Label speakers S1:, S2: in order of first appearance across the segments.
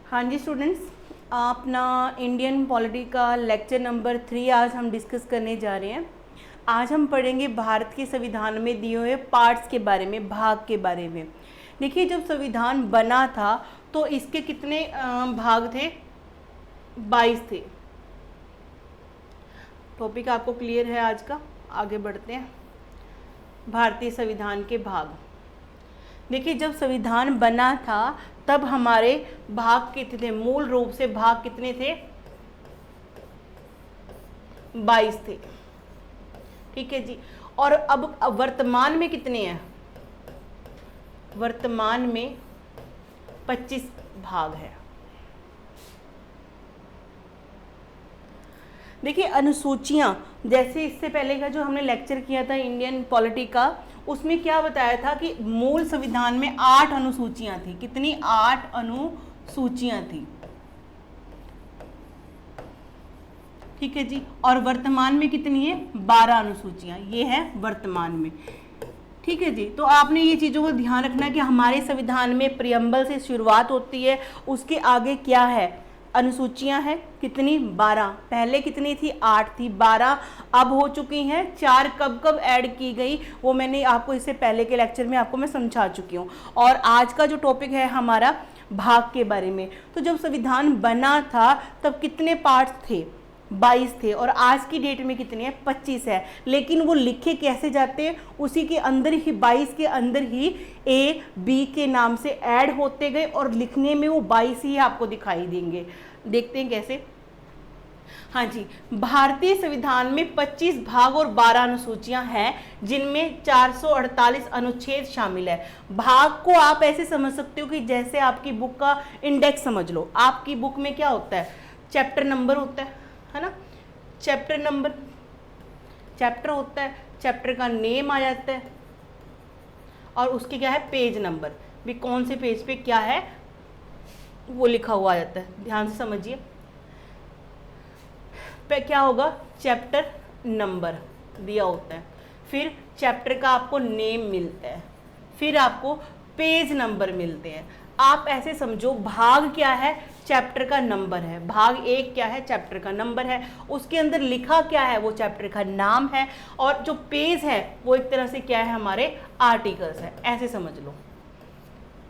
S1: हाँ जी स्टूडेंट्स, अपना Indian polity का लेक्चर नंबर 3 आज हम डिस्कस करने जा रहे हैं। आज हम पढ़ेंगे भारत के संविधान में दिए हुए पार्ट्स के बारे में, भाग के बारे में। देखिए, जब संविधान बना था तो इसके कितने भाग थे? 22 थे। टॉपिक आपको क्लियर है आज का? आगे बढ़ते हैं। भारतीय संविधान के भाग। देखिए, जब संविधान बना था तब हमारे भाग कितने थे? मूल रूप से भाग कितने थे? 22 थे। ठीक है जी। और अब वर्तमान में कितने हैं? वर्तमान में 25 भाग है। देखिए, अनुसूचियां, जैसे इससे पहले का जो हमने लेक्चर किया था इंडियन पॉलिटी का, उसमें क्या बताया था कि मूल संविधान में 8 अनुसूचियां थी। कितनी? 8 अनुसूचियां थी। ठीक है जी। और वर्तमान में कितनी है? 12 अनुसूचियां। ये है वर्तमान में। ठीक है जी। तो आपने ये चीज़ों को ध्यान रखना कि हमारे संविधान में प्रियम्बल से शुरुआत होती है, उसके आगे क्या है? अनुसूचियां हैं। कितनी? 12। पहले कितनी थी? 8 थी। 12 अब हो चुकी हैं। 4 कब कब ऐड की गई वो मैंने आपको इससे पहले के लेक्चर में आपको मैं समझा चुकी हूँ। और आज का जो टॉपिक है हमारा भाग के बारे में। तो जब संविधान बना था तब कितने पार्ट्स थे? 22 थे। और आज की डेट में कितने हैं? 25 है। लेकिन वो लिखे कैसे जाते हैं? उसी के अंदर ही 22 के अंदर ही ए बी के नाम से ऐड होते गए और लिखने में वो 22 ही आपको दिखाई देंगे। देखते हैं कैसे। हाँ जी, भारतीय संविधान में 25 भाग और 12 अनुसूचियां हैं, जिनमें 448 अनुच्छेद शामिल है। भाग को आप ऐसे समझ सकते हो कि जैसे आपकी बुक का इंडेक्स समझ लो। आपकी बुक में क्या होता है? चैप्टर नंबर होता है ना? चैप्टर नंबर, चैप्टर होता है, चैप्टर का नेम आ जाता है और उसके क्या है? पेज नंबर भी, कौन से पेज पे क्या है वो लिखा हुआ आ जाता है। ध्यान से समझिए। पे क्या होगा? चैप्टर नंबर दिया होता है, फिर चैप्टर का आपको नेम मिलता है, फिर आपको पेज नंबर मिलते हैं। आप ऐसे समझो, भाग क्या है? चैप्टर का नंबर है। भाग 1 क्या है? चैप्टर का नंबर है। उसके अंदर लिखा क्या है? वो चैप्टर का नाम है। और जो पेज है वो एक तरह से क्या है? हमारे आर्टिकल्स है। ऐसे समझ लो।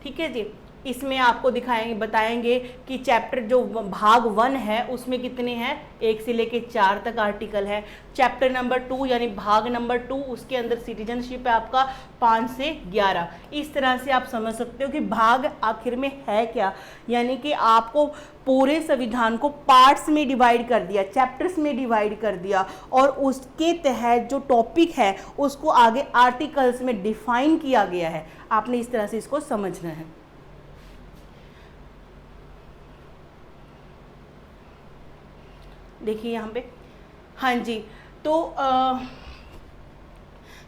S1: ठीक है जी। इसमें आपको दिखाएंगे, बताएंगे कि चैप्टर जो भाग 1 है उसमें कितने हैं? 1 से लेके 4 तक आर्टिकल है। चैप्टर नंबर 2 यानी भाग नंबर 2, उसके अंदर सिटीजनशिप है आपका 5 से 11। इस तरह से आप समझ सकते हो कि भाग आखिर में है क्या। यानी कि आपको पूरे संविधान को पार्ट्स में डिवाइड कर दिया, चैप्टर्स में डिवाइड कर दिया, और उसके तहत जो टॉपिक है उसको आगे आर्टिकल्स में डिफाइन किया गया है। आपने इस तरह से इसको समझना है। देखिए यहाँ पे, हाँ जी। तो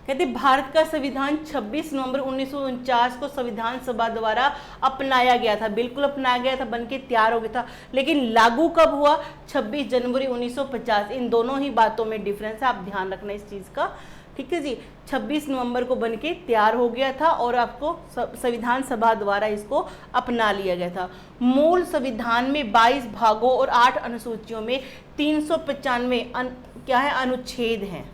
S1: कहते भारत का संविधान 26 नवंबर 1949 को संविधान सभा द्वारा अपनाया गया था। बिल्कुल अपनाया गया था, बनके तैयार हो गया था। लेकिन लागू कब हुआ? 26 जनवरी 1950। इन दोनों ही बातों में डिफरेंस है, आप ध्यान रखना इस चीज़ का। ठीक है जी। 26 नवंबर को बनके तैयार हो गया था और आपको संविधान सभा द्वारा इसको अपना लिया गया था। मूल संविधान में 22 भागों और 8 अनुसूचियों में 395 क्या है? अनुच्छेद हैं।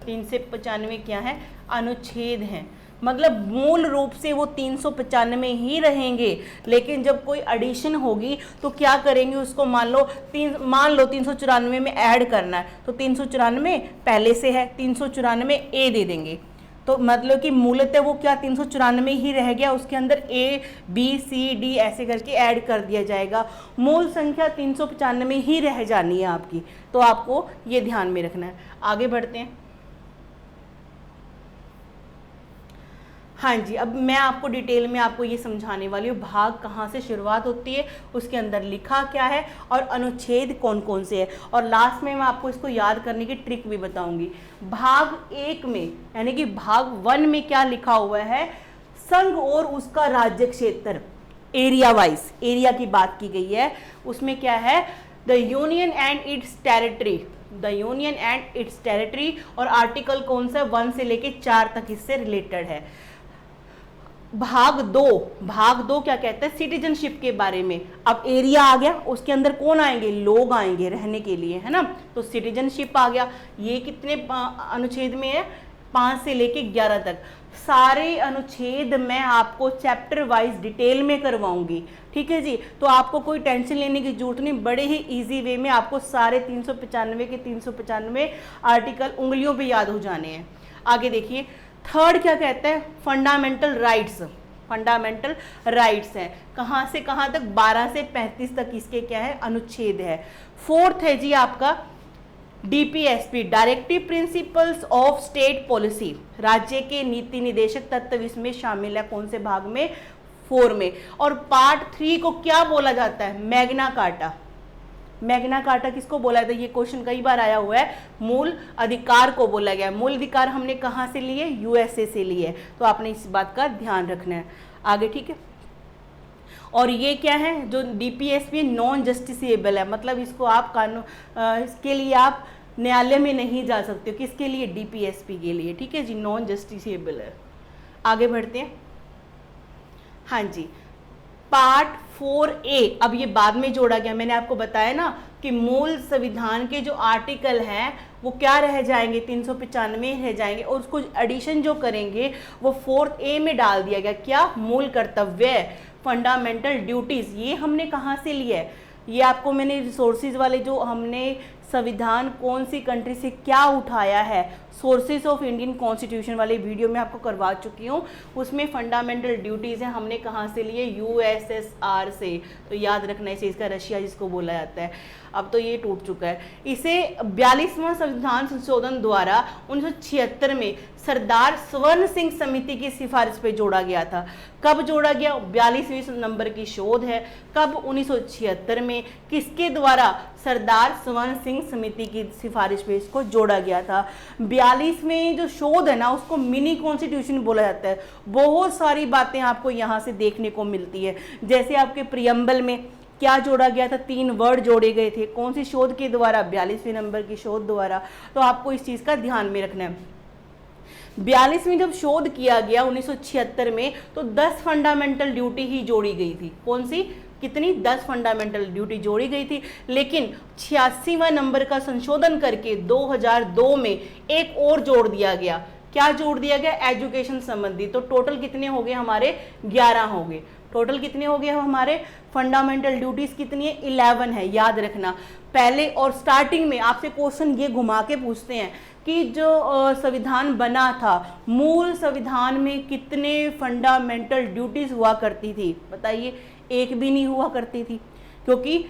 S1: 395 क्या है? अनुच्छेद हैं। मतलब मूल रूप से वो 395 ही रहेंगे, लेकिन जब कोई एडिशन होगी तो क्या करेंगे? उसको मान लो 394 में ऐड करना है, तो 394 पहले से है, 394 ए दे देंगे। तो मतलब कि मूलतः वो क्या 394 ही रह गया, उसके अंदर ए बी सी डी ऐसे करके ऐड कर दिया जाएगा। मूल संख्या 395 ही रह जानी है आपकी। तो आपको ये ध्यान में रखना है। आगे बढ़ते हैं। हाँ जी, अब मैं आपको डिटेल में आपको ये समझाने वाली हूँ भाग कहाँ से शुरुआत होती है, उसके अंदर लिखा क्या है और अनुच्छेद कौन कौन से है, और लास्ट में मैं आपको इसको याद करने की ट्रिक भी बताऊंगी। भाग 1 में यानी कि भाग 1 में क्या लिखा हुआ है? संघ और उसका राज्य क्षेत्र, एरिया वाइज, एरिया की बात की गई है। उसमें क्या है? The union and it's territory, the union and it's territory. और आर्टिकल कौन सा? 1 से लेके 4 तक इससे रिलेटेड है। भाग दो क्या कहता है, सिटीजनशिप के बारे में। अब एरिया आ गया, उसके अंदर कौन आएंगे, लोग आएंगे रहने के लिए, है ना। तो सिटीजनशिप आ गया। ये कितने अनुच्छेद में है, 5 से लेके 11 तक। सारे अनुच्छेद मैं आपको चैप्टर वाइज डिटेल में करवाऊंगी, ठीक है जी। तो आपको कोई टेंशन लेने की जरूरत नहीं, बड़े ही इजी वे में आपको सारे 395 के 395 आर्टिकल उंगलियों पे याद हो जाने हैं। आगे देखिए, थर्ड क्या कहता है, फंडामेंटल राइट्स। फंडामेंटल राइट्स है कहाँ से कहाँ तक, 12 से 35 तक इसके क्या है, अनुच्छेद है। फोर्थ है जी आपका DPSP, directive principles of state policy, राज्य के नीति निदेशक तत्व इसमें शामिल है। कौन से भाग में, 4 में। और पार्ट 3 को क्या बोला जाता है, मैग्ना कार्टा। मैग्ना कार्टा किसको बोला जाता है, ये क्वेश्चन कई बार आया हुआ है, मूल अधिकार को बोला गया है। मूल अधिकार हमने कहाँ से लिए, यूएसए से लिए, तो आपने इस बात का ध्यान रखना है। आगे ठीक है। और ये क्या है, जो डीपीएसपी नॉन जस्टिसेबल है, मतलब इसको आप कानून, इसके लिए आप न्यायालय में नहीं जा सकते हो। किसके लिए, डीपीएसपी के लिए, ठीक है जी, नॉन जस्टिसेबल है। आगे बढ़ते हैं। हाँ जी, पार्ट 4A, अब ये बाद में जोड़ा गया, मैंने आपको बताया ना कि मूल संविधान के जो आर्टिकल हैं वो क्या रह जाएंगे, 395 रह जाएंगे, और उसको एडिशन जो करेंगे वो 4A में डाल दिया गया। क्या, मूल कर्तव्य, फंडामेंटल ड्यूटीज। ये हमने कहाँ से लिया है, ये आपको मैंने रिसोर्सेज वाले जो हमने संविधान कौन सी कंट्री से क्या उठाया है, सोर्सेज ऑफ इंडियन कॉन्स्टिट्यूशन वाले वीडियो में आपको करवा चुकी हूँ। उसमें फंडामेंटल ड्यूटीज हैं, हमने कहाँ से लिए, यूएसएसआर से। तो याद रखना इसे, इसका रशिया जिसको बोला जाता है, अब तो ये टूट चुका है। इसे 42वां संविधान संशोधन द्वारा 1976 में सरदार स्वर्ण सिंह समिति की सिफारिश पे जोड़ा गया था। कब जोड़ा गया, 42वें नंबर की शोध है। कब, 1976 में। किसके द्वारा, सरदार स्वर्ण सिंह समिति की सिफारिश पे इसको जोड़ा गया था। 42वें जो शोध है ना, उसको मिनी कॉन्स्टिट्यूशन बोला जाता है। बहुत सारी बातें आपको यहाँ से देखने को मिलती है। जैसे आपके प्रियम्बल में क्या जोड़ा गया था, 3 वर्ड जोड़े गए थे, कौन सी शोध के द्वारा, 42वें नंबर की शोध द्वारा। तो आपको इस चीज का ध्यान में रखना है। 42 में जब शोध किया गया 1976 में, तो 10 फंडामेंटल ड्यूटी ही जोड़ी गई थी। कौन सी, कितनी, 10 फंडामेंटल ड्यूटी जोड़ी गई थी। लेकिन 86वां नंबर का संशोधन करके 2002 में एक और जोड़ दिया गया। क्या जोड़ दिया गया, एजुकेशन संबंधी। तो टोटल कितने हो गए हमारे, 11 हो गए। टोटल कितने हो गए हमारे, फंडामेंटल ड्यूटीज कितनी है, 11 है। याद रखना पहले, और स्टार्टिंग में आपसे क्वेश्चन ये घुमा के पूछते हैं कि जो संविधान बना था, मूल संविधान में कितने फंडामेंटल ड्यूटीज हुआ करती थी, बताइए। एक भी नहीं हुआ करती थी, क्योंकि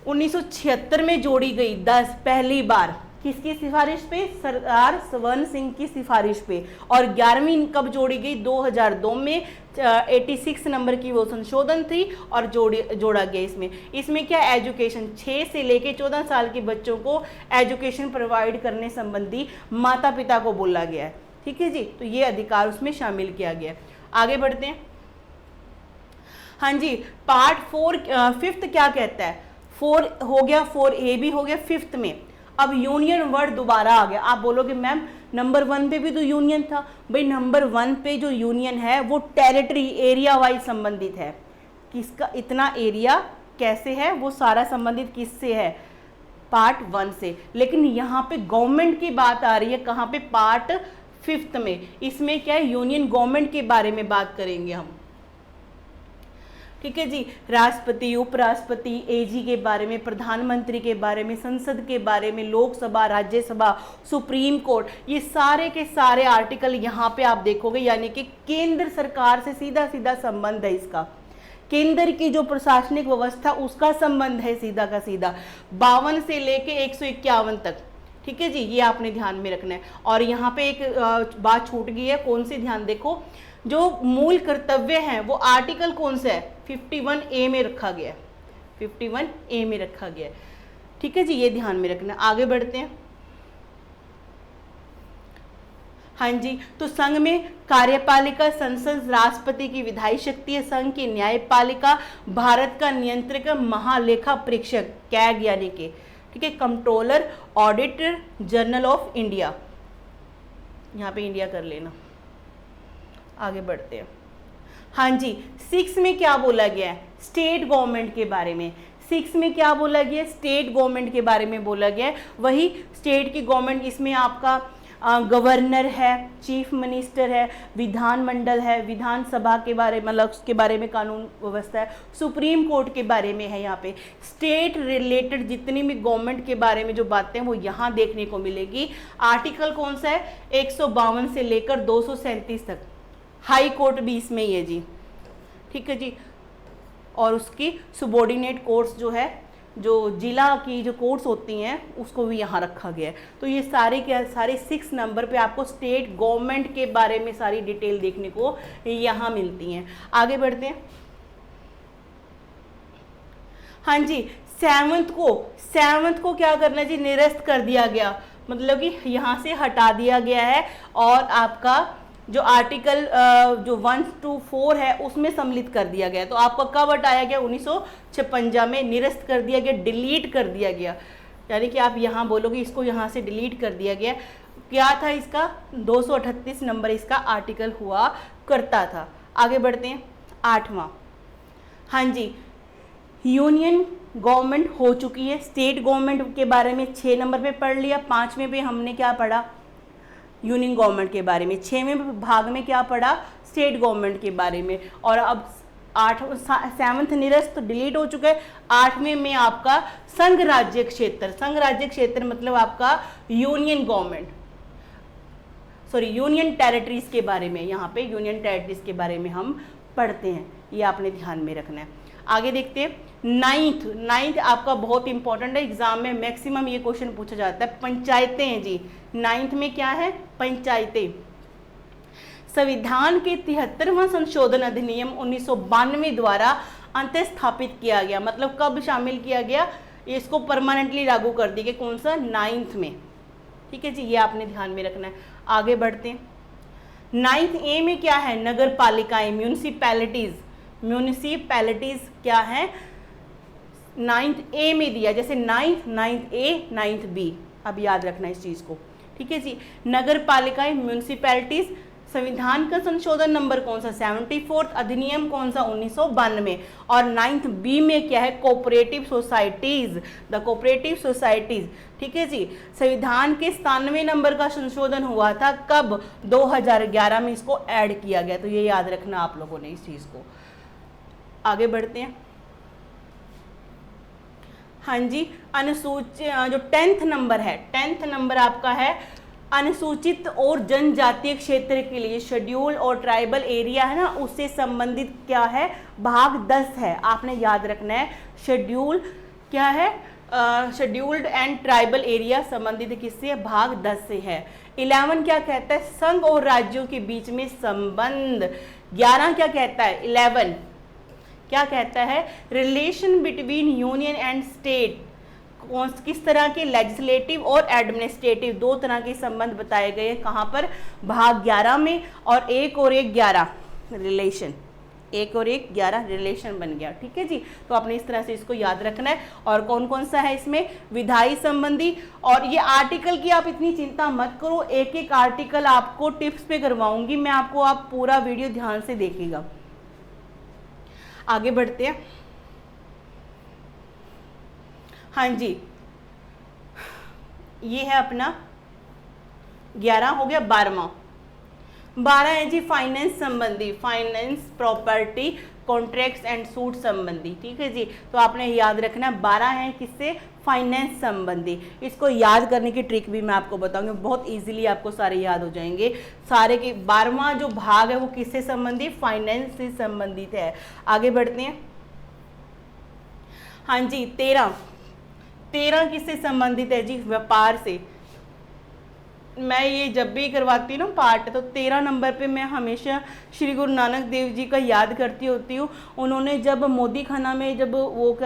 S1: 1976 में जोड़ी गई 10 पहली बार। किसकी सिफारिश पे, सरदार स्वर्ण सिंह की सिफारिश पे। और 11वीं कब जोड़ी गई, 2002 में। 86 नंबर की वो संशोधन थी और जोड़ा गया इसमें क्या, एजुकेशन, 6 से लेके 14 साल के बच्चों को एजुकेशन प्रोवाइड करने संबंधी माता पिता को बोला गया है, ठीक है जी। तो ये अधिकार उसमें शामिल किया गया है। आगे बढ़ते हैं। हाँ जी, पार्ट 5th क्या कहता है, 4 हो गया, 4A भी हो गया। 5th में अब यूनियन वर्ड दोबारा आ गया। आप बोलोगे मैम नंबर 1 पे भी तो यूनियन था। भाई नंबर 1 पे जो यूनियन है वो टेरिटरी, एरिया वाइज संबंधित है। किसका, इतना एरिया कैसे है, वो सारा संबंधित किससे है, पार्ट 1 से। लेकिन यहाँ पे गवर्नमेंट की बात आ रही है, कहाँ पे, पार्ट 5th में। इसमें क्या है, यूनियन गवर्नमेंट के बारे में बात करेंगे हम, ठीक है जी। राष्ट्रपति, उपराष्ट्रपति, एजी के बारे में, प्रधानमंत्री के बारे में, संसद के बारे में, लोकसभा, राज्यसभा, सुप्रीम कोर्ट, ये सारे के सारे आर्टिकल यहाँ पे आप देखोगे। यानी कि केंद्र सरकार से सीधा सीधा संबंध है इसका, केंद्र की जो प्रशासनिक व्यवस्था उसका संबंध है सीधा का सीधा, 52 से लेके 151 तक, ठीक है जी। ये आपने ध्यान में रखना है। और यहाँ पे एक बात छूट गई है, कौन सी, ध्यान देखो, जो मूल कर्तव्य हैं वो आर्टिकल कौन सा है, 51A में रखा गया है, 51A में रखा गया है, ठीक है जी। ये ध्यान में रखना। आगे बढ़ते हैं। हाँ जी, तो संघ में कार्यपालिका, संसद, राष्ट्रपति की विधायी शक्ति है। संघ की न्यायपालिका, भारत का नियंत्रक, महालेखा परीक्षक, कैग यानी कि, ठीक है, controller, auditor general of India, यहाँ पे इंडिया कर लेना। आगे बढ़ते हैं। हाँ जी, 6 में क्या बोला गया है? स्टेट गवर्नमेंट के बारे में। 6 में क्या बोला गया? स्टेट गवर्नमेंट के बारे में बोला गया है। वही स्टेट की गवर्नमेंट, इसमें आपका गवर्नर है, चीफ मिनिस्टर है, विधानमंडल है, विधानसभा के बारे मतलब उसके बारे में कानून व्यवस्था है, सुप्रीम कोर्ट के बारे में है। यहाँ पे स्टेट रिलेटेड जितनी भी गवर्नमेंट के बारे में जो बातें हैं वो यहाँ देखने को मिलेगी। आर्टिकल कौन सा है? 152 से लेकर 237 तक। हाई कोर्ट भी इसमें ही है जी, ठीक है जी। और उसकी सुबॉर्डिनेट कोर्ट्स जो है, जो जिला की जो कोर्ट्स होती हैं, उसको भी यहाँ रखा गया है। तो ये सारे के सारे 6 नंबर पे आपको स्टेट गवर्नमेंट के बारे में सारी डिटेल देखने को यहाँ मिलती हैं। आगे बढ़ते हैं। हाँ जी, 7th को क्या करना जी? निरस्त कर दिया गया, मतलब कि यहाँ से हटा दिया गया है और आपका जो आर्टिकल जो 1 to 4 है उसमें सम्मिलित कर दिया गया। तो आपका कब हटाया गया? 1956 में निरस्त कर दिया गया, डिलीट कर दिया गया। यानी कि आप यहाँ बोलोगे इसको यहाँ से डिलीट कर दिया गया। क्या था इसका? 238 नंबर इसका आर्टिकल हुआ करता था। आगे बढ़ते हैं। 8वां, हाँ जी, यूनियन गवर्नमेंट हो चुकी है। स्टेट गवर्नमेंट के बारे में 6 नंबर पे पढ़ लिया। 5वें पे हमने क्या पढ़ा? यूनियन गवर्नमेंट के बारे में। 6वें भाग में क्या पढ़ा? स्टेट गवर्नमेंट के बारे में। और अब 7th निरस्त तो डिलीट हो चुका है। 8वें में आपका संघ राज्य क्षेत्र। संघ राज्य क्षेत्र मतलब आपका union government, sorry union territories के बारे में। यहाँ पे यूनियन टेरिटरीज के बारे में हम पढ़ते हैं, ये आपने ध्यान में रखना है। आगे देखते हैं। 9th आपका बहुत इंपॉर्टेंट है, एग्जाम में मैक्सिमम ये क्वेश्चन पूछा जाता है। पंचायतें हैं जी। 9th में क्या है? पंचायतें। संविधान के 73वां संशोधन अधिनियम 1992 द्वारा अंतःस्थापित किया गया। मतलब कब शामिल किया गया? इसको परमानेंटली लागू कर दिया गया। कौन सा? 9th में, ठीक है जी, ये आपने ध्यान में रखना है। आगे बढ़ते हैं। 9th ए में क्या है? नगर पालिकाएं, म्यूनिसिपैलिटीज। म्यूनिसिपैलिटीज क्या है? 9th ए में दिया, जैसे 9th ए, 9th बी। अब याद रखना इस चीज को, ठीक है जी। नगर पालिकाएं, म्यूनिसिपैलिटीज। संविधान का संशोधन नंबर कौन सा? 74th। अधिनियम कौन सा? 1992। और 9th बी में क्या है? Cooperative societies, the cooperative societies, ठीक है जी। संविधान के 97 नंबर का संशोधन हुआ था कब? 2011 में इसको ऐड किया गया। तो ये याद रखना आप लोगों ने इस चीज को। आगे बढ़ते हैं। हाँ जी, अनुसूचित जो 10th नंबर है, 10th नंबर आपका है अनुसूचित और जनजातीय क्षेत्र के लिए, शेड्यूल और ट्राइबल एरिया है ना, उससे संबंधित क्या है? भाग 10 है। आपने याद रखना है शेड्यूल क्या है? शेड्यूल्ड एंड ट्राइबल एरिया संबंधित किससे? भाग 10 से है। 11 क्या कहता है? संघ और राज्यों के बीच में संबंध। 11 क्या कहता है? 11 क्या कहता है? Relation between union and state. किस तरह के? लेजिस्लेटिव और एडमिनिस्ट्रेटिव, 2 तरह के संबंध बताए गए हैं। कहाँ पर? भाग 11 में। और 1 और 1 11 रिलेशन, 1 और 1 11 रिलेशन बन गया, ठीक है जी। तो आपने इस तरह से इसको याद रखना है। और कौन कौन सा है इसमें? विधायी संबंधी। और ये आर्टिकल की आप इतनी चिंता मत करो, एक एक आर्टिकल आपको टिप्स पे करवाऊंगी मैं आपको, आप पूरा वीडियो ध्यान से देखिएगा। आगे बढ़ते हैं। हाँ जी, ये है अपना 11 हो गया। 12 है जी फाइनेंस संबंधी, finance, property, contracts and suit संबंधी, ठीक है जी। तो आपने याद रखना 12 है किससे? फाइनेंस संबंधी। इसको याद करने की ट्रिक भी मैं आपको बताऊंगी, बहुत इजीली आपको सारे याद हो जाएंगे। सारे के 12वां जो भाग है वो किससे संबंधित? फाइनेंस से संबंधित है। आगे बढ़ते हैं। हाँ जी, 13 किससे संबंधित है जी? व्यापार से। मैं ये जब भी करवाती हूँ ना पार्ट, तो 13 नंबर पे मैं हमेशा श्री गुरु नानक देव जी का याद करती होती हूँ। उन्होंने जब मोदी खाना में जब वो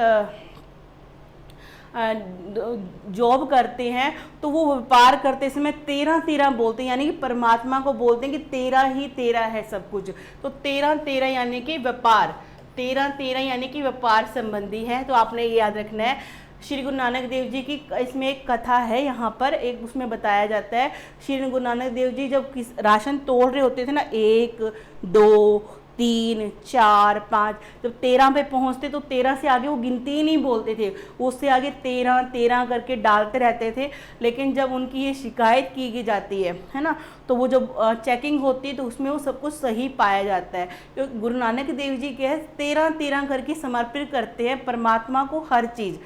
S1: जॉब करते हैं तो वो व्यापार करते समय 13 बोलते हैं, यानी कि परमात्मा को बोलते हैं कि 13 ही 13 है सब कुछ। तो 13 यानी कि व्यापार, 13 यानी कि व्यापार संबंधी है। तो आपने ये याद रखना है। श्री गुरु नानक देव जी की इसमें एक कथा है, यहाँ पर एक उसमें बताया जाता है, श्री गुरु नानक देव जी जब राशन तोड़ रहे होते थे ना, 1 2 3, 4, 5, जब 13 पे पहुंचते तो 13 से आगे वो गिनती ही नहीं बोलते थे, उससे आगे 13 13 करके डालते रहते थे। लेकिन जब उनकी ये शिकायत की जाती है ना, तो वो जब चेकिंग होती है तो उसमें वो सब कुछ सही पाया जाता है। क्योंकि गुरु नानक देव जी क्या है, 13 13 करके समर्पित करते हैं परमात्मा को हर चीज़।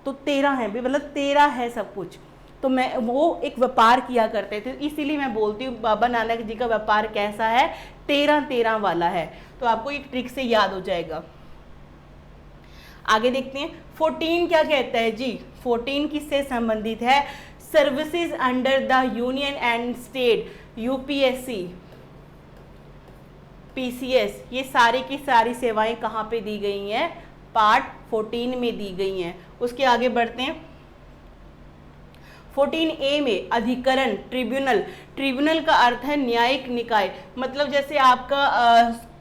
S1: तो 13 है, मतलब 13 है सब कुछ। तो मैं वो एक व्यापार किया करते थे, इसीलिए मैं बोलती हूँ बाबा नानक जी का व्यापार कैसा है, 13 13 वाला है। तो आपको एक ट्रिक से याद हो जाएगा। आगे देखते हैं 14 क्या कहता है जी। 14 किससे संबंधित है, services under the union and state, UPSC, PCS, ये सारी की सारी सेवाएं कहाँ पे दी गई हैं, पार्ट 14 में दी गई हैं। उसके आगे बढ़ते हैं 14A में अधिकरण, ट्रिब्यूनल। ट्रिब्यूनल का अर्थ है न्यायिक निकाय, मतलब जैसे आपका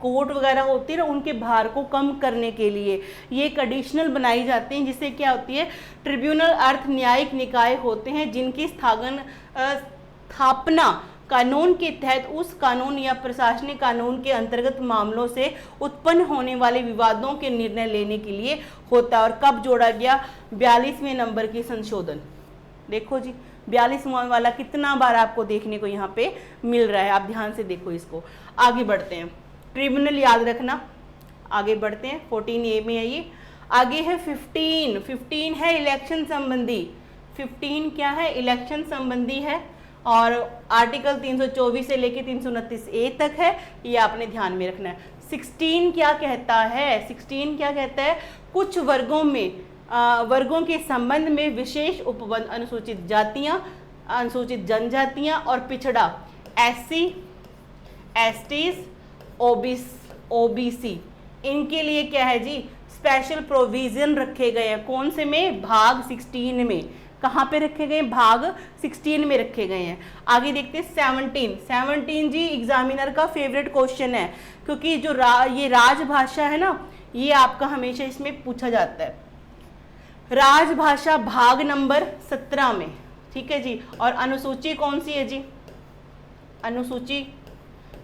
S1: कोर्ट वगैरह होती है ना, उनके भार को कम करने के लिए ये एक एडिशनल बनाई जाती हैं, जिससे क्या होती है, ट्रिब्यूनल अर्थ न्यायिक निकाय होते हैं जिनकी स्थापना कानून के तहत उस कानून या प्रशासनिक कानून के अंतर्गत मामलों से उत्पन्न होने वाले विवादों के निर्णय लेने के लिए होता है। और कब जोड़ा गया, 42वें नंबर की संशोधन। देखो जी 42वां वाला कितना बार आपको देखने को यहाँ पे मिल रहा है, आप ध्यान से देखो इसको। आगे बढ़ते हैं, ट्रिब्यूनल याद रखना। आगे बढ़ते हैं 14A में है ये। आगे है 15 है इलेक्शन संबंधी। 15 क्या है, इलेक्शन संबंधी है और आर्टिकल 324 से लेके 329A तक है, ये आपने ध्यान में रखना है। 16 क्या कहता है, 16 क्या कहता है, कुछ वर्गों के संबंध में विशेष उपबंध, अनुसूचित जातियां, अनुसूचित जनजातियां और पिछड़ा, एससी, एसटीज, ओबीसी, इनके लिए क्या है जी, स्पेशल प्रोविजन रखे गए हैं। कौन से में, भाग 16 में। कहाँ पे रखे गए, भाग 16 में रखे गए हैं। आगे देखते हैं 17 जी एग्जामिनर का फेवरेट क्वेश्चन है, क्योंकि जो ये राजभाषा है ना, ये आपका हमेशा इसमें पूछा जाता है। राजभाषा भाग नंबर 17 में, ठीक है जी। और अनुसूची कौन सी है जी, अनुसूची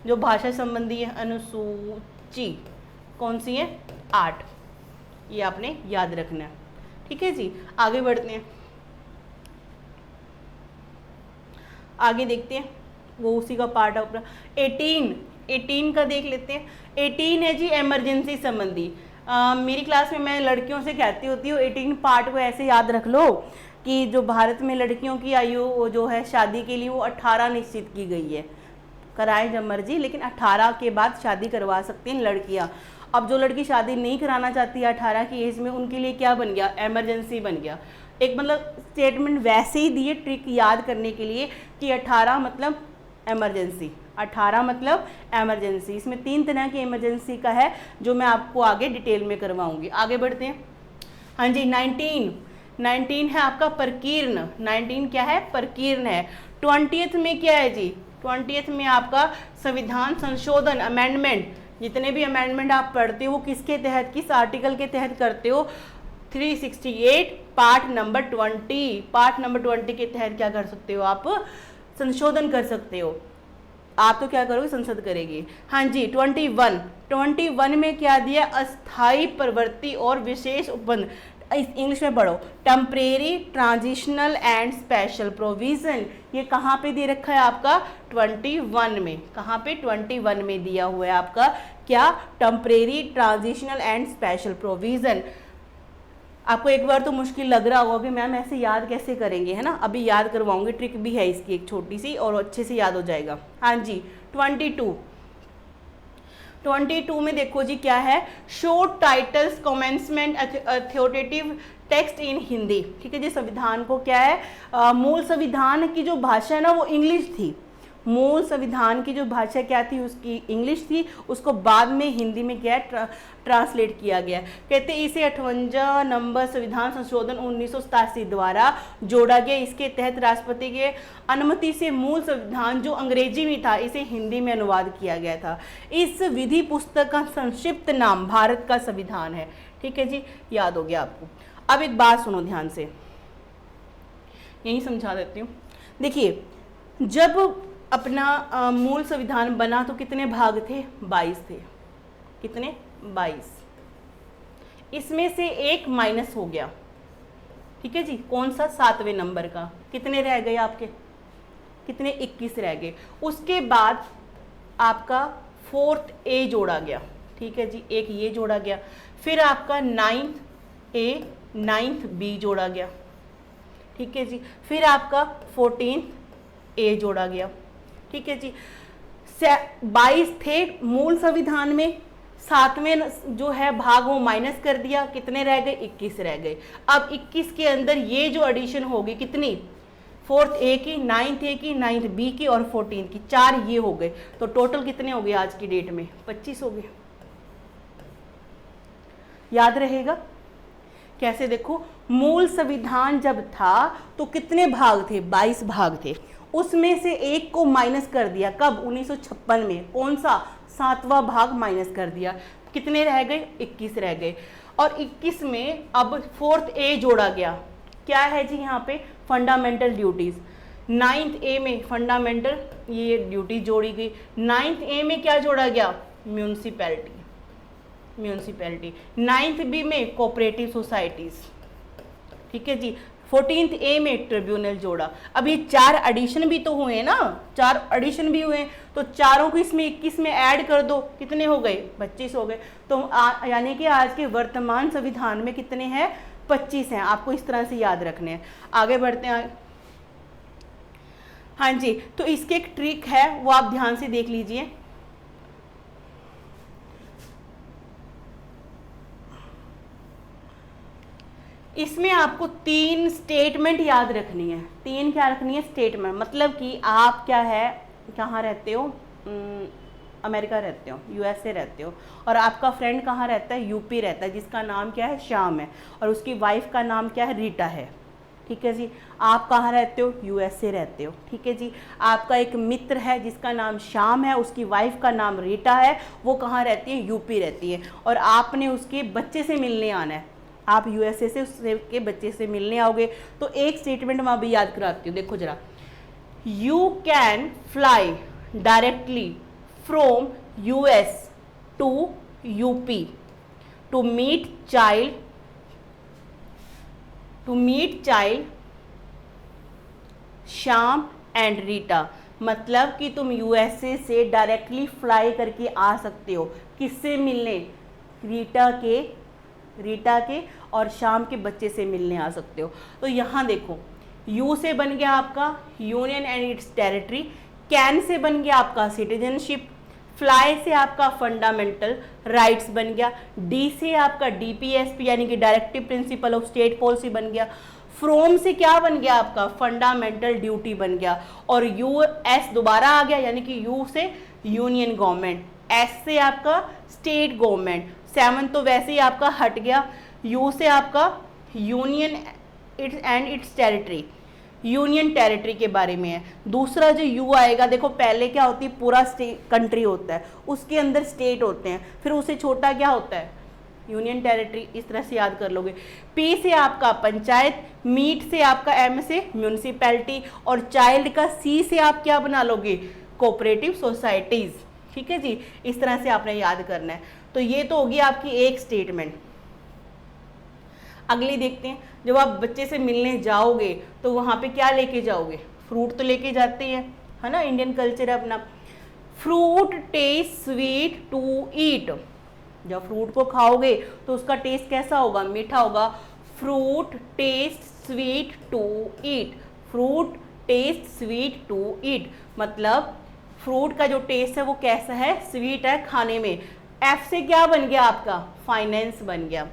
S1: जो भाषा संबंधी है, अनुसूची कौन सी है, 8। ये आपने याद रखना है, ठीक है जी। आगे बढ़ते हैं, आगे देखते हैं, वो उसी का पार्ट है। 18 का देख लेते हैं। 18 है जी इमरजेंसी संबंधी। मेरी क्लास में मैं लड़कियों से कहती होती हूँ 18 पार्ट को ऐसे याद रख लो कि जो भारत में लड़कियों की आयु जो है शादी के लिए वो 18 निश्चित की गई है। कराएं जब मर्जी, लेकिन 18 के बाद शादी करवा सकती हैं लड़कियाँ। अब जो लड़की शादी नहीं कराना चाहती है 18 की एज में, उनके लिए क्या बन गया, इमरजेंसी बन गया। एक मतलब स्टेटमेंट वैसे ही दिए ट्रिक याद करने के लिए कि 18 मतलब इमरजेंसी, 18 मतलब इमरजेंसी। इसमें 3 तरह की इमरजेंसी का है जो मैं आपको आगे डिटेल में करवाऊंगी। आगे बढ़ते हैं, हाँ जी 19 है आपका प्रकीर्ण। 19 क्या है, प्रकीर्ण है। 20th में क्या है जी, 20th में आपका संविधान संशोधन, अमेंडमेंट। जितने भी अमेंडमेंट आप पढ़ते हो वो किसके तहत, किस आर्टिकल के तहत करते हो, 368 पार्ट नंबर 20। पार्ट नंबर 20 के तहत क्या कर सकते हो आप, संशोधन कर सकते हो। आप तो क्या करोगे, संसद करेगी। हाँ जी 21 में क्या दिया, अस्थाई प्रवृत्ति और विशेष उपबंध। इंग्लिश में पढ़ो, temporary, transitional and special provision. ये कहाँ पे दे रखा है आपका, 21 में। कहाँ पे, 21 में दिया हुआ है आपका क्या, temporary, transitional and special provision. आपको एक बार तो मुश्किल लग रहा होगा कि मैम ऐसे याद कैसे करेंगे, है ना। अभी याद करवाऊंगी, ट्रिक भी है इसकी एक छोटी सी, और अच्छे से याद हो जाएगा। हाँ जी 22 में देखो जी क्या है, short titles commencement authoritative text in Hindi. ठीक है जी, संविधान को क्या है, मूल संविधान की जो भाषा है ना वो इंग्लिश थी। मूल संविधान की जो भाषा क्या थी, उसकी इंग्लिश थी। उसको बाद में हिंदी में क्या ट्रांसलेट किया गया। कहते इसे 58 नंबर संविधान संशोधन 1987 द्वारा जोड़ा गया। इसके तहत राष्ट्रपति के अनुमति से मूल संविधान जो अंग्रेजी में था इसे हिंदी में अनुवाद किया गया था। इस विधि पुस्तक का संक्षिप्त नाम भारत का संविधान है। ठीक है जी, याद हो गया आपको। अब एक बात सुनो ध्यान से, यही समझा देती हूँ। देखिए, जब अपना मूल संविधान बना तो कितने भाग थे, 22 थे। कितने 22। इसमें से एक माइनस हो गया, ठीक है जी, कौन सा 7वें नंबर का, कितने रह गए आपके, कितने 21 रह गए। उसके बाद आपका 4th A जोड़ा गया, ठीक है जी, एक ये जोड़ा गया, फिर आपका 9th A 9th B जोड़ा गया, ठीक है जी, फिर आपका 14th A जोड़ा गया, ठीक है जी। 22 थे मूल संविधान में, 7वें जो है भाग वो माइनस कर दिया, कितने रह गए 21 रह गए। अब 21 के अंदर ये जो एडिशन होगी कितनी, 4th A की, 9th A की, 9th B की और 14th की, 4 ये हो गए, तो टोटल कितने हो गए आज की डेट में 25 हो गए। याद रहेगा कैसे, देखो मूल संविधान जब था तो कितने भाग थे, 22 भाग थे, उसमें से एक को माइनस कर दिया, कब 1956 में, कौन सा 7वां भाग माइनस कर दिया, कितने रह गए 21 रह गए। और 21 में अब 4th A जोड़ा गया, क्या है जी यहाँ पे फंडामेंटल ड्यूटीज, 9th A में फंडामेंटल ये ड्यूटी जोड़ी गई, 9th A में क्या जोड़ा गया म्यूनसिपैलिटी, 9th B में कोऑपरेटिव सोसाइटीज, ठीक है जी, 14th A में ट्रिब्यूनल जोड़ा। अब ये 4 एडिशन भी तो हुए ना, 4 एडिशन भी हुए, तो चारों को इसमें 21 में ऐड कर दो, कितने हो गए 25 हो गए। तो यानी कि आज के वर्तमान संविधान में कितने हैं 25 हैं, आपको इस तरह से याद रखने हैं। आगे बढ़ते हैं, हाँ जी, तो इसके एक ट्रिक है वो आप ध्यान से देख लीजिए। इसमें आपको 3 स्टेटमेंट याद रखनी है, 3 क्या रखनी है स्टेटमेंट, मतलब कि आप क्या है कहाँ रहते हो, अमेरिका रहते हो, यूएसए रहते हो, और आपका फ्रेंड कहाँ रहता है, यूपी रहता है, जिसका नाम क्या है श्याम है, और उसकी वाइफ का नाम क्या है रीटा है, ठीक है जी। आप कहाँ रहते हो, यूएसए रहते हो, ठीक है जी। आपका एक मित्र है जिसका नाम श्याम है, उसकी वाइफ का नाम रीटा है, वो कहाँ रहती है, यूपी रहती है, और आपने उसके बच्चे से मिलने आना है, आप यूएसए से उसके बच्चे से मिलने आओगे। तो एक स्टेटमेंट मैं अभी याद कराती हूँ, देखो जरा, you can fly directly from US to UP to meet child Shyam and Rita, मतलब कि तुम यूएसए से डायरेक्टली फ्लाई करके आ सकते हो, किससे मिलने, रीटा के और शाम के बच्चे से मिलने आ सकते हो। तो यहाँ देखो, यू से बन गया आपका union and it's territory, can say बन गया आपका सिटीजनशिप, फ्लाई से आपका फंडामेंटल राइट्स बन गया, डी से आपका डीपीएसपी यानी कि directive principle of state policy बन गया, फ्रॉम से क्या बन गया आपका फंडामेंटल ड्यूटी बन गया, और यू एस दोबारा आ गया यानी कि यू से यूनियन गवर्नमेंट, एस से आपका स्टेट गवर्नमेंट, 7 तो वैसे ही आपका हट गया, यू से आपका union and it's territory, union territory के बारे में है। दूसरा जो यू आएगा, देखो पहले क्या होती है पूरा कंट्री होता है, उसके अंदर स्टेट होते हैं, फिर उससे छोटा क्या होता है यूनियन टेरिटरी, इस तरह से याद कर लोगे। पी से आपका पंचायत, मीट से आपका एम से म्यूनिसिपैलिटी, और चाइल्ड का सी से आप क्या बना लोगे कोऑपरेटिव सोसाइटीज, ठीक है जी। इस तरह से आपने याद करना है। तो ये तो होगी आपकी एक स्टेटमेंट। अगली देखते हैं, जब आप बच्चे से मिलने जाओगे तो वहाँ पे क्या लेके जाओगे, फ्रूट तो लेके जाते हैं, है ना, इंडियन कल्चर है अपना। Fruit taste sweet to eat, जब फ्रूट को खाओगे तो उसका टेस्ट कैसा होगा, मीठा होगा। Fruit taste sweet to eat, fruit taste sweet to eat, मतलब फ्रूट का जो टेस्ट है वो कैसा है, स्वीट है खाने में। एफ से क्या बन गया आपका फाइनेंस बन गया,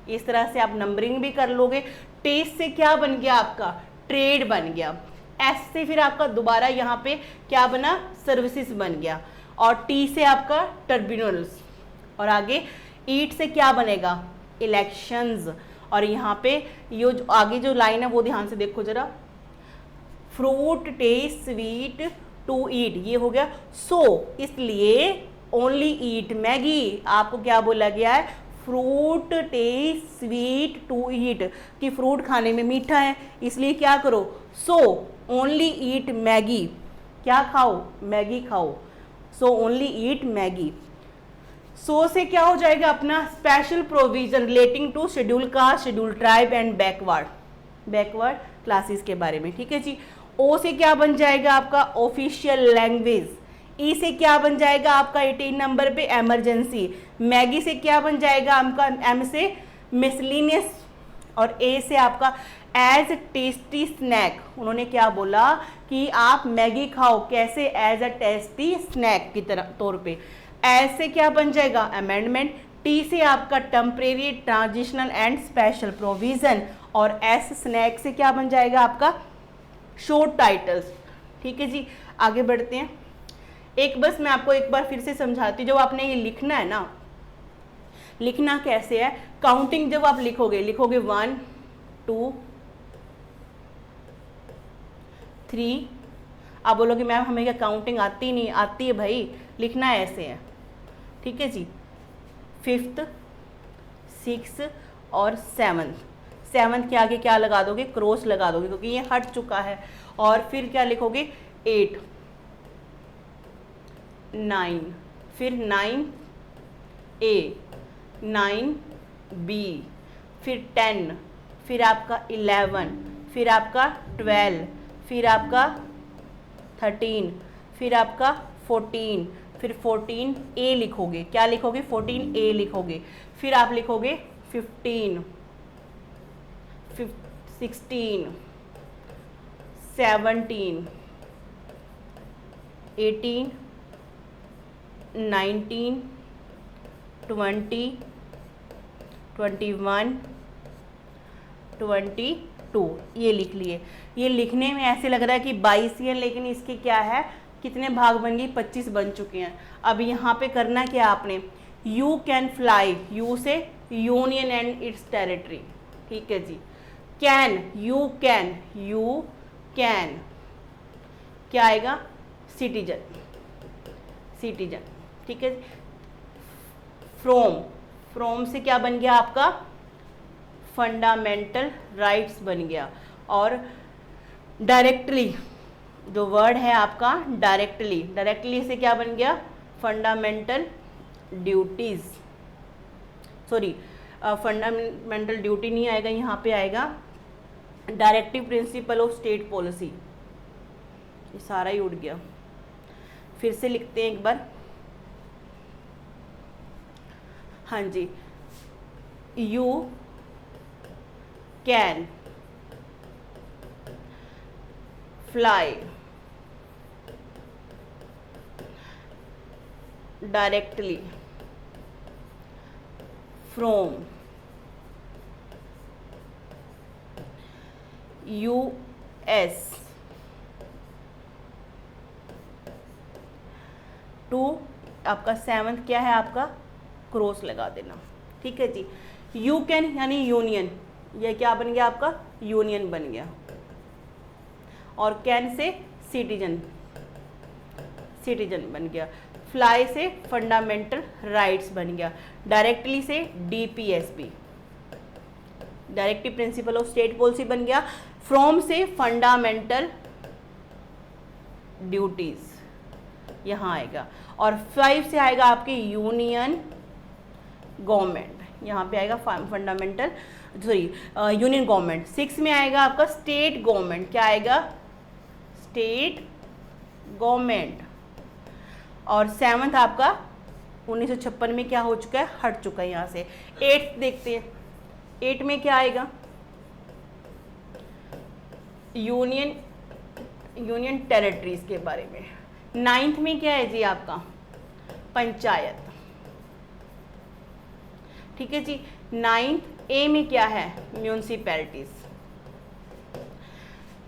S1: इस तरह से आप नंबरिंग भी कर लोगे। टेस्ट से क्या बन गया आपका ट्रेड बन गया, एस से फिर आपका दोबारा यहाँ पे क्या बना सर्विसेज बन गया, और टी से आपका ट्रिब्यूनल्स, और आगे ईट से क्या बनेगा इलेक्शंस, और यहाँ पे ये जो आगे जो लाइन है वो ध्यान से देखो जरा, fruit taste sweet to eat, ये हो गया। सो इसलिए ओनली ईट मैगी, आपको क्या बोला गया है fruit taste sweet to eat, कि फ्रूट खाने में मीठा है इसलिए क्या करो, सो ओनली ईट मैगी, क्या खाओ मैगी खाओ, सो ओनली ईट मैगी। सो से क्या हो जाएगा अपना special provision relating to schedule caste, schedule tribe and backward classes के बारे में, ठीक है जी। ओ से क्या बन जाएगा आपका ऑफिशियल लैंग्वेज। ई से क्या बन जाएगा आपका 18 नंबर पे इमरजेंसी। मैगी से क्या बन जाएगा आपका, एम से मिसलिनियस, और ए से आपका एज टेस्टी स्नैक। उन्होंने क्या बोला कि आप मैगी खाओ, कैसे, एज अ टेस्टी स्नैक की तरह तौर पे। एज से क्या बन जाएगा अमेंडमेंट। टी से आपका temporary, transitional and special provision, और एस स्नैक से क्या बन जाएगा आपका शॉर्ट टाइटल्स, ठीक है जी। आगे बढ़ते हैं। एक बस मैं आपको एक बार फिर से समझाती हूँ, जब आपने ये लिखना है ना, लिखना कैसे है, काउंटिंग जब आप लिखोगे 1 2 3। आप बोलोगे मैम हमें क्या काउंटिंग आती नहीं, आती है भाई, लिखना ऐसे है, ठीक है जी। 5th 6th और 7th के आगे क्या लगा दोगे, क्रॉस लगा दोगे, क्योंकि ये हट चुका है। और फिर क्या लिखोगे 8 9, फिर 9A 9B, फिर 10, फिर आपका 11, फिर आपका 12, फिर आपका 13, फिर आपका 14, फिर 14A लिखोगे, क्या लिखोगे 14A लिखोगे। फिर आप लिखोगे 15 16 17 18 19 20 21 22, ये लिख लिए। ये लिखने में ऐसे लग रहा है कि 22 ही है, लेकिन इसके क्या है, कितने भाग बन गए, 25 बन चुके हैं। अब यहाँ पे करना क्या आपने, यू कैन फ्लाई, यू से यूनियन एंड इट्स टेरिटरी, ठीक है जी। कैन, यू कैन क्या आएगा, सिटीजन, ठीक है। फ्रॉम से क्या बन गया आपका फंडामेंटल राइट्स बन गया। और डायरेक्टली, जो वर्ड है आपका डायरेक्टली से क्या बन गया, fundamental duties, sorry fundamental duty नहीं आएगा, यहाँ पे आएगा directive principle of state policy. ये सारा ही उड़ गया, फिर से लिखते हैं एक बार। हाँ जी, you can fly directly from US to, आपका 7th क्या है आपका, क्रॉस लगा देना, ठीक है जी। यू कैन यानी यूनियन, ये क्या बन गया आपका, यूनियन बन गया। और कैन से सिटीजन बन गया। फ्लाई से फंडामेंटल राइट्स बन गया। डायरेक्टली से DPSP, directive principle of state policy बन गया। फ्रॉम से फंडामेंटल ड्यूटीज यहाँ आएगा। और 5 से आएगा आपके यूनियन गवर्नमेंट, यहाँ पे आएगा फंडामेंटल, सॉरी यूनियन गवर्नमेंट। 6 में आएगा आपका स्टेट गवर्नमेंट, क्या आएगा, स्टेट गवर्नमेंट। और 7th आपका 1956 में क्या हो चुका है, हट चुका है यहाँ से। 8th देखते हैं, 8 में क्या आएगा, यूनियन टेरिटरीज के बारे में। 9th में क्या है जी आपका, पंचायत, ठीक है जी। 9th A में क्या है, म्यूनिसिपैलिटीज।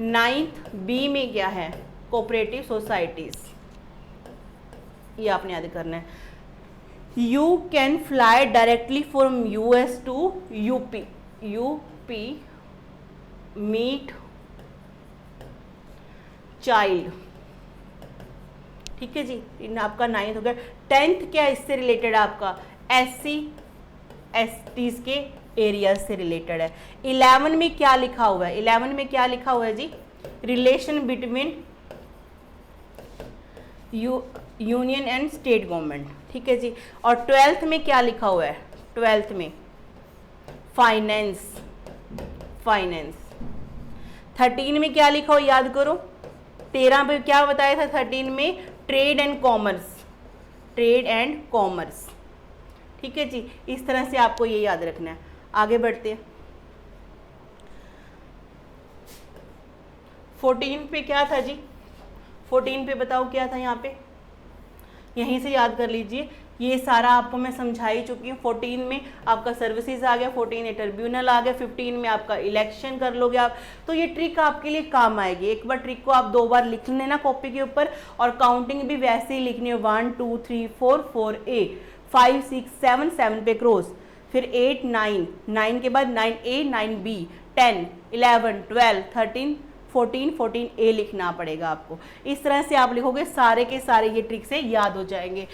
S1: 9th B में क्या है, कोऑपरेटिव सोसाइटीज। ये आपने याद करना है। You can fly directly from US to UP meet child, ठीक है जी। इन आपका 9th हो गया। 10th क्या इससे रिलेटेड आपका, SC STs के एरिया से रिलेटेड है। 11 में क्या लिखा हुआ है, 11 में क्या लिखा हुआ है जी, relation between union and state government, ठीक है जी। और 12th में क्या लिखा हुआ है? 12th में फाइनेंस, फाइनेंस। 13 में क्या लिखा हो याद करो, 13 पे क्या बताया था 13 में? Trade and commerce, trade and commerce. ठीक है जी, इस तरह से आपको ये याद रखना है। आगे बढ़ते हैं। 14 पे क्या था जी? 14 पे बताओ क्या था यहाँ पे? यहीं से याद कर लीजिए, ये सारा आपको मैं समझा ही चुकी हूँ। 14 में आपका सर्विसेज आ गया, 14 में ट्रिब्यूनल आ गया, 15 में आपका इलेक्शन कर लोगे आप। तो ये ट्रिक आपके लिए काम आएगी। एक बार ट्रिक को आप 2 बार लिख लेना कॉपी के ऊपर, और काउंटिंग भी वैसे ही लिखनी है, 1 2 3 4 4A, 5 6 7 7 पे क्रॉस, फिर 8 9 9 के बाद 9A 9B, 10 11 12 13 14 14A लिखना पड़ेगा आपको। इस तरह से आप लिखोगे, सारे के सारे ये ट्रिक से याद हो जाएंगे।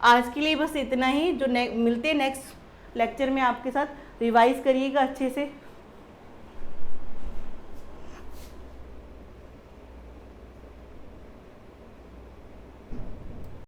S1: आज के लिए बस इतना ही। जो मिलते हैं नेक्स्ट लेक्चर में आपके साथ, रिवाइज करिएगा अच्छे से।